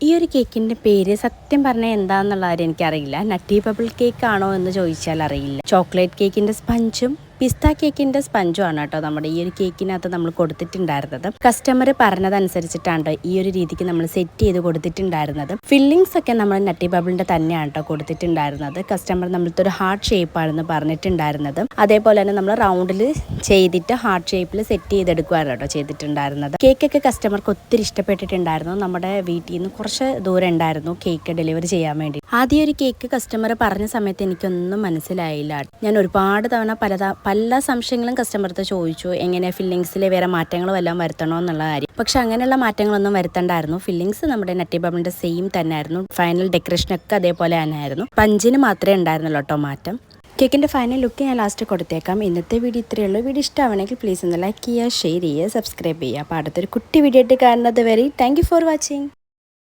ഈ ഒരു കേക്കിൻ്റെ പേര് സത്യം പറഞ്ഞാൽ എന്താണെന്നുള്ള കാര്യം എനിക്കറിയില്ല. നട്ടി ബബിൾ കേക്ക് ആണോ എന്ന് ചോദിച്ചാൽ അറിയില്ല. ചോക്ലേറ്റ് കേക്കിൻ്റെ സ്പഞ്ചും പിസ്ത കേക്കിൻ്റെ സ്പഞ്ചും ആണ് കേട്ടോ നമ്മുടെ ഈ ഒരു കേക്കിനകത്ത് നമ്മൾ കൊടുത്തിട്ടുണ്ടായിരുന്നത്. കസ്റ്റമർ പറഞ്ഞതനുസരിച്ചിട്ടാണ് ഈ ഒരു രീതിക്ക് നമ്മൾ സെറ്റ് ചെയ്ത് കൊടുത്തിട്ടുണ്ടായിരുന്നത്. ഫില്ലിങ്സ് ഒക്കെ നമ്മൾ നട്ടി ബബിളിൻ്റെ തന്നെയാണ് കേട്ടോ കൊടുത്തിട്ടുണ്ടായിരുന്നത്. കസ്റ്റമർ നമ്മളത്തെ ഒരു ഹാർട്ട് ഷേപ്പാണെന്ന് പറഞ്ഞിട്ടുണ്ടായിരുന്നത്. അതേപോലെ തന്നെ നമ്മൾ റൗണ്ടിൽ ചെയ്തിട്ട് ഹാർട്ട് ഷേപ്പിൽ സെറ്റ് ചെയ്തെടുക്കുകയാണ് കേട്ടോ ചെയ്തിട്ടുണ്ടായിരുന്നത്. കേക്കൊക്കെ കസ്റ്റമർക്ക് ഒത്തിരി ഇഷ്ടപ്പെട്ടിട്ടുണ്ടായിരുന്നു. നമ്മുടെ വീട്ടിൽ നിന്ന് കുറച്ച് ദൂരം ഉണ്ടായിരുന്നു കേക്ക് ഡെലിവറി ചെയ്യാൻ വേണ്ടി. ആദ്യം ഒരു കേക്ക് കസ്റ്റമർ പറഞ്ഞ സമയത്ത് എനിക്കൊന്നും മനസ്സിലായില്ല. ഞാൻ ഒരുപാട് തവണ പല സംശയങ്ങളും കസ്റ്റമർക്ക് ചോദിച്ചു, എങ്ങനെ ഫില്ലിങ്സിൽ വേറെ മാറ്റങ്ങളും എല്ലാം വരുത്തണോ എന്നുള്ള കാര്യം. പക്ഷെ അങ്ങനെയുള്ള മാറ്റങ്ങളൊന്നും വരുത്തണ്ടായിരുന്നു. ഫില്ലിങ്സ് നമ്മുടെ നട്ടി ബബിളിൻ്റെ സെയിം തന്നെയായിരുന്നു. ഫൈനൽ ഡെക്കറേഷനൊക്കെ അതേപോലെ തന്നെയായിരുന്നു. പഞ്ചിന് മാത്രമേ ഉണ്ടായിരുന്നുള്ളൂ കേട്ടോ മാറ്റം. കേക്കിൻ്റെ ഫൈനൽ ലുക്ക് ഞാൻ ലാസ്റ്റ് കൊടുത്തേക്കാം. ഇന്നത്തെ വീഡിയോ ഇത്രയേ ഉള്ളൂ. വീഡിയോ ഇഷ്ടമാണെങ്കിൽ പ്ലീസ് ഒന്ന് ലൈക്ക് ചെയ്യുക, ഷെയർ ചെയ്യുക, സബ്സ്ക്രൈബ് ചെയ്യുക. അപ്പോൾ അടുത്തൊരു കുട്ടി വീഡിയോ ആയിട്ട് കാണുന്നത് വരെ താങ്ക് യു ഫോർ വാച്ചിങ്.